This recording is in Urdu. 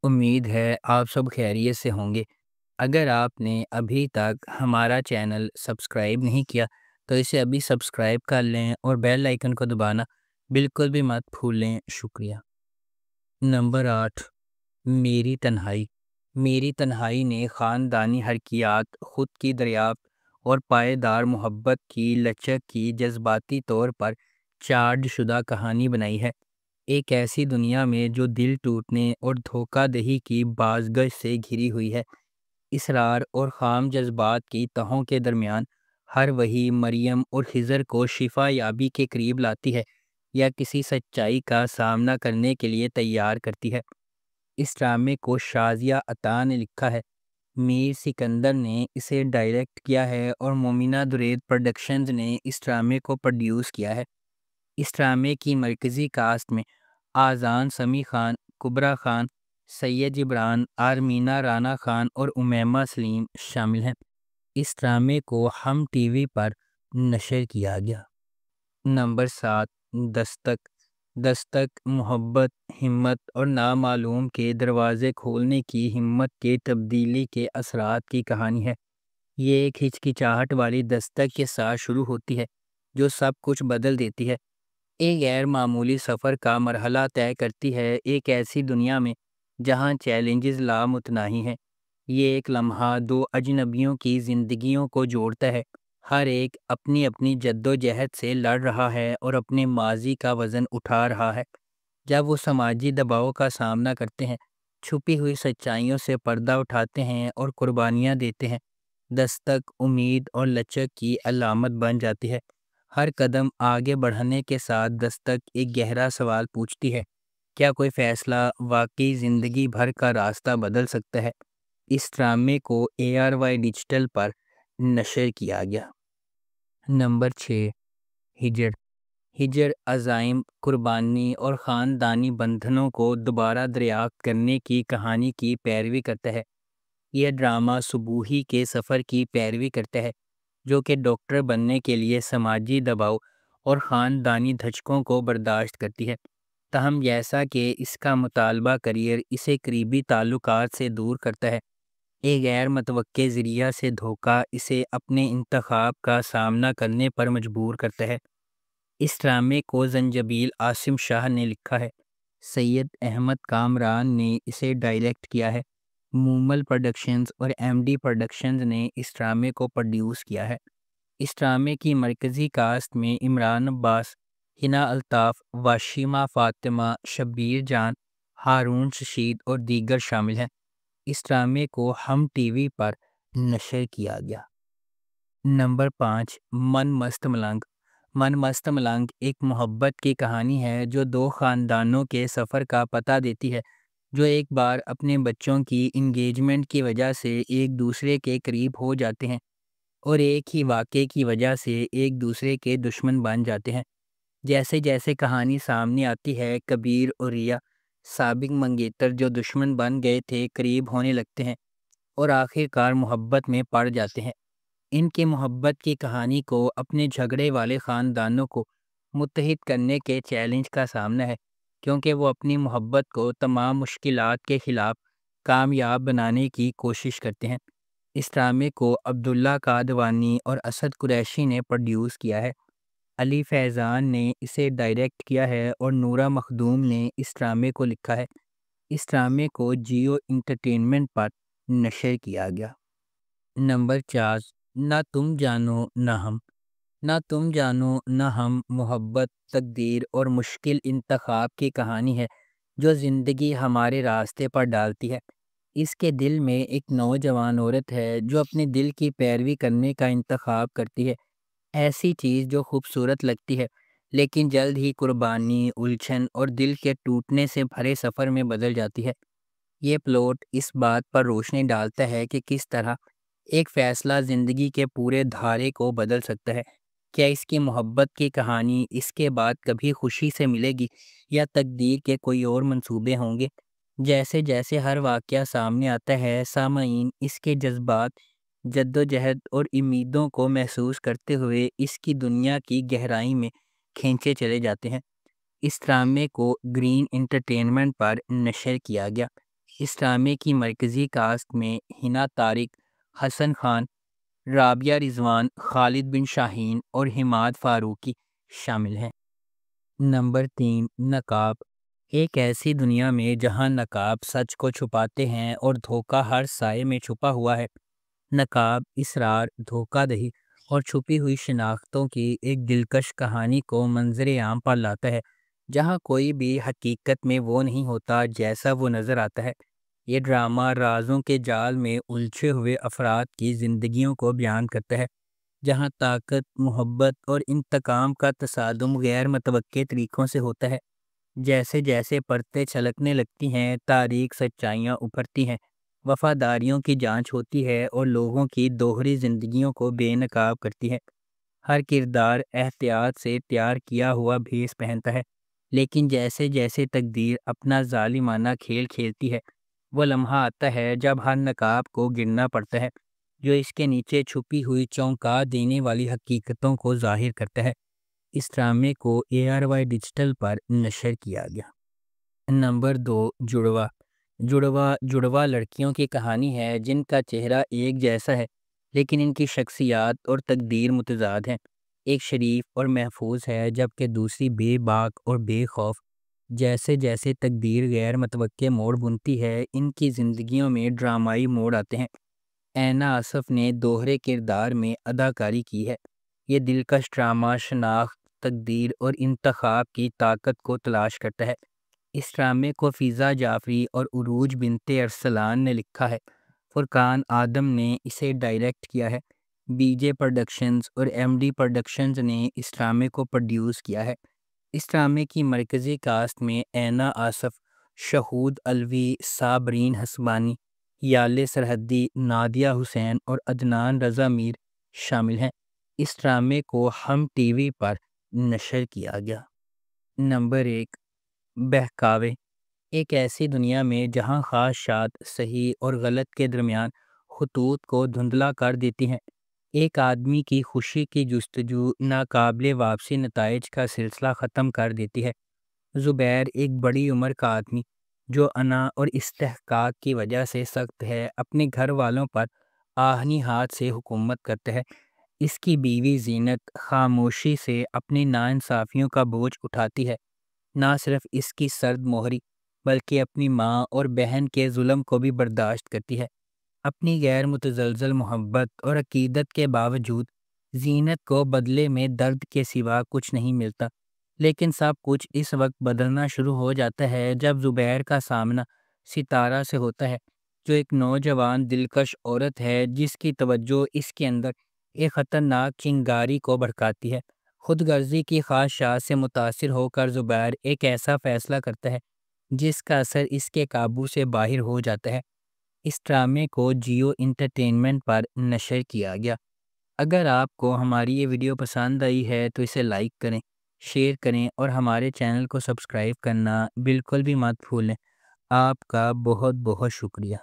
امید ہے آپ سب خیریت سے ہوں گے۔ اگر آپ نے ابھی تک ہمارا چینل سبسکرائب نہیں کیا تو اسے ابھی سبسکرائب کر لیں اور بیل آئیکن کو دبانا بالکل بھی مت بھولیں۔ شکریہ۔ نمبر 8، میری تنہائی۔ میری تنہائی نے خاندانی حرکیات، خود کی دریافت اور پائیدار محبت کی لچک کی جذباتی طور پر چارج شدہ کہانی بنائی ہے۔ ایک ایسی دنیا میں جو دل ٹوٹنے اور دھوکہ دہی کی بازگشت سے گھری ہوئی ہے، اسرار اور خام جذبات کی تہوں کے درمیان ہر وہی مریم اور خضر کو شفا یابی کے قریب لاتی ہے یا کسی سچائی کا سامنا کرنے کے لیے تیار کرتی ہے۔ اس ڈرامے کو شازیہ عطا نے لکھا ہے، میر سکندر نے اسے ڈائریکٹ کیا ہے اور مومنہ درید پروڈکشنز نے اس ڈرامے کو پروڈیوس کیا ہے۔ اس ڈرامے کی مرکزی کاسٹ میں آذان سمیع خان، کبرا خان، سید جبران، آرمینہ رانا خان اور امیمہ سلیم شامل ہیں۔ اس ڈرامے کو ہم ٹی وی پر نشر کیا گیا۔ نمبر 7، دستک۔ دستک محبت، ہمت اور نامعلوم کے دروازے کھولنے کی ہمت کے تبدیلی کے اثرات کی کہانی ہے۔ یہ ایک ہچکچاہٹ والی دستک کے ساتھ شروع ہوتی ہے جو سب کچھ بدل دیتی ہے۔ ایک غیر معمولی سفر کا مرحلہ طے کرتی ہے، ایک ایسی دنیا میں جہاں چیلنجز لامتناہی ہیں۔ یہ ایک لمحہ دو اجنبیوں کی زندگیوں کو جوڑتا ہے، ہر ایک اپنی اپنی جد و جہد سے لڑ رہا ہے اور اپنے ماضی کا وزن اٹھا رہا ہے۔ جب وہ سماجی دباؤ کا سامنا کرتے ہیں، چھپی ہوئی سچائیوں سے پردہ اٹھاتے ہیں اور قربانیاں دیتے ہیں، دستک امید اور لچک کی علامت بن جاتی ہے۔ ہر قدم آگے بڑھنے کے ساتھ دستک ایک گہرا سوال پوچھتی ہے، کیا کوئی فیصلہ واقعی زندگی بھر کا راستہ بدل سکتا ہے؟ اس ڈرامے کو ARY ڈیجیٹل پر نشر کیا گیا۔ نمبر 6، ہجر۔ ہجر عزائم، قربانی اور خاندانی بندھنوں کو دوبارہ دریافت کرنے کی کہانی کی پیروی کرتا ہے۔ یہ ڈرامہ صبوحی کے سفر کی پیروی کرتا ہے جو کہ ڈاکٹر بننے کے لیے سماجی دباؤ اور خاندانی دھچکوں کو برداشت کرتی ہے۔ تاہم جیسا کہ اس کا مطالبہ کریئر اسے قریبی تعلقات سے دور کرتا ہے، ایک غیر متوقع ذریعہ سے دھوکہ اسے اپنے انتخاب کا سامنا کرنے پر مجبور کرتا ہے۔ اس ڈرامے کو زنجبیل عاصم شاہ نے لکھا ہے، سید احمد کامران نے اسے ڈائریکٹ کیا ہے، مومل پروڈکشنز اور MD پروڈکشنز نے اس ڈرامے کو پروڈیوس کیا ہے۔ اس ڈرامے کی مرکزی کاسٹ میں عمران عباس، ہنا الطاف، واشیمہ فاطمہ، شبیر جان، ہارون رشید اور دیگر شامل ہیں۔ اس ڈرامے کو ہم ٹی وی پر نشر کیا گیا۔ نمبر 5، من مست ملنگ۔ من مست ملنگ ایک محبت کی کہانی ہے جو دو خاندانوں کے سفر کا پتہ دیتی ہے جو ایک بار اپنے بچوں کی انگیجمنٹ کی وجہ سے ایک دوسرے کے قریب ہو جاتے ہیں اور ایک ہی واقعے کی وجہ سے ایک دوسرے کے دشمن بن جاتے ہیں۔ جیسے جیسے کہانی سامنے آتی ہے، کبیر اور ریا، سابق منگیتر جو دشمن بن گئے تھے، قریب ہونے لگتے ہیں اور آخر کار محبت میں پڑ جاتے ہیں۔ ان کی محبت کی کہانی کو اپنے جھگڑے والے خاندانوں کو متحد کرنے کے چیلنج کا سامنا ہے، کیونکہ وہ اپنی محبت کو تمام مشکلات کے خلاف کامیاب بنانے کی کوشش کرتے ہیں۔ اس ڈرامے کو عبداللہ قادوانی اور اسد قریشی نے پروڈیوس کیا ہے۔ علی فیضان نے اسے ڈائریکٹ کیا ہے اور نورہ مخدوم نے اس ڈرامے کو لکھا ہے۔ اس ڈرامے کو جیو انٹرٹینمنٹ پر نشر کیا گیا۔ نمبر 4، نہ تم جانو نہ ہم۔ نہ تم جانو نہ ہم محبت، تقدیر اور مشکل انتخاب کی کہانی ہے جو زندگی ہمارے راستے پر ڈالتی ہے۔ اس کے دل میں ایک نوجوان عورت ہے جو اپنے دل کی پیروی کرنے کا انتخاب کرتی ہے، ایسی چیز جو خوبصورت لگتی ہے لیکن جلد ہی قربانی، الجھن اور دل کے ٹوٹنے سے بھرے سفر میں بدل جاتی ہے۔ یہ پلوٹ اس بات پر روشنی ڈالتا ہے کہ کس طرح ایک فیصلہ زندگی کے پورے دھارے کو بدل سکتا ہے۔ کیا اس کی محبت کی کہانی اس کے بعد کبھی خوشی سے ملے گی یا تقدیر کے کوئی اور منصوبے ہوں گے؟ جیسے جیسے ہر واقعہ سامنے آتا ہے، سامعین اس کے جذبات، جدوجہد اور امیدوں کو محسوس کرتے ہوئے اس کی دنیا کی گہرائی میں کھینچے چلے جاتے ہیں۔ اس ڈرامے کو گرین انٹرٹینمنٹ پر نشر کیا گیا۔ اس ڈرامے کی مرکزی کاسٹ میں ہنا طارق، حسن خان، رابعہ رضوان، خالد بن شاہین اور حماد فاروقی شامل ہیں۔ نمبر 3، نقاب۔ ایک ایسی دنیا میں جہاں نقاب سچ کو چھپاتے ہیں اور دھوکہ ہر سائے میں چھپا ہوا ہے، نقاب اسرار، دھوکہ دہی اور چھپی ہوئی شناختوں کی ایک دلکش کہانی کو منظر عام پر لاتا ہے، جہاں کوئی بھی حقیقت میں وہ نہیں ہوتا جیسا وہ نظر آتا ہے۔ یہ ڈرامہ رازوں کے جال میں الجھے ہوئے افراد کی زندگیوں کو بیان کرتا ہے، جہاں طاقت، محبت اور انتقام کا تصادم غیر متوقع طریقوں سے ہوتا ہے۔ جیسے جیسے پرتیں چھلکنے لگتی ہیں، تاریخ سچائیاں ابھرتی ہیں، وفاداریوں کی جانچ ہوتی ہے اور لوگوں کی دوہری زندگیوں کو بے نقاب کرتی ہے۔ ہر کردار احتیاط سے تیار کیا ہوا بھیس پہنتا ہے، لیکن جیسے جیسے تقدیر اپنا ظالمانہ کھیل کھیلتی ہے، وہ لمحہ آتا ہے جب ہر نقاب کو گرنا پڑتا ہے، جو اس کے نیچے چھپی ہوئی چونکا دینے والی حقیقتوں کو ظاہر کرتا ہے۔ اس ڈرامے کو ARY ڈیجیٹل پر نشر کیا گیا۔ نمبر 2، جڑواں۔ جڑواں لڑکیوں کی کہانی ہے جن کا چہرہ ایک جیسا ہے، لیکن ان کی شخصیات اور تقدیر متضاد ہیں۔ ایک شریف اور محفوظ ہے جبکہ دوسری بے باک اور بے خوف۔ جیسے جیسے تقدیر غیر متوقع موڑ بنتی ہے، ان کی زندگیوں میں ڈرامائی موڑ آتے ہیں۔ اینا آصف نے دوہرے کردار میں اداکاری کی ہے۔ یہ دلکش ڈرامہ شناخت، تقدیر اور انتخاب کی طاقت کو تلاش کرتا ہے۔ اس ڈرامے کو فضا جعفری اور عروج بنت ارسلان نے لکھا ہے۔ فرقان آدم نے اسے ڈائریکٹ کیا ہے۔ BJ پروڈکشنز اور MD پروڈکشنز نے اس ڈرامے کو پروڈیوس کیا ہے۔ اس ڈرامے کی مرکزی کاسٹ میں اینا آصف، شہود علوی، صابرین حسبانی، یالے سرحدی، نادیہ حسین اور عدنان رضا میر شامل ہیں۔ اس ڈرامے کو ہم TV پر نشر کیا گیا۔ نمبر 1، بہکاوے۔ ایک ایسی دنیا میں جہاں خواہشات صحیح اور غلط کے درمیان خطوط کو دھندلا کر دیتی ہیں، ایک آدمی کی خوشی کی جستجو ناقابل واپسی نتائج کا سلسلہ ختم کر دیتی ہے۔ زبیر ایک بڑی عمر کا آدمی جو انا اور استحقاق کی وجہ سے سخت ہے، اپنے گھر والوں پر آہنی ہاتھ سے حکومت کرتا ہے۔ اس کی بیوی زینت خاموشی سے اپنی ناانصافیوں کا بوجھ اٹھاتی ہے، نہ صرف اس کی سرد مہری بلکہ اپنی ماں اور بہن کے ظلم کو بھی برداشت کرتی ہے۔ اپنی غیر متزلزل محبت اور عقیدت کے باوجود زینت کو بدلے میں درد کے سوا کچھ نہیں ملتا، لیکن سب کچھ اس وقت بدلنا شروع ہو جاتا ہے جب زبیر کا سامنا ستارہ سے ہوتا ہے، جو ایک نوجوان دلکش عورت ہے جس کی توجہ اس کے اندر ایک خطرناک چنگاری کو بھڑکاتی ہے۔ خود غرضی کی خواہشات سے متاثر ہو کر زبیر ایک ایسا فیصلہ کرتا ہے جس کا اثر اس کے قابو سے باہر ہو جاتا ہے۔ اس ڈرامے کو جیو انٹرٹینمنٹ پر نشر کیا گیا۔ اگر آپ کو ہماری یہ ویڈیو پسند آئی ہے تو اسے لائک کریں، شیئر کریں اور ہمارے چینل کو سبسکرائب کرنا بالکل بھی مت بھولیں۔ آپ کا بہت بہت شکریہ۔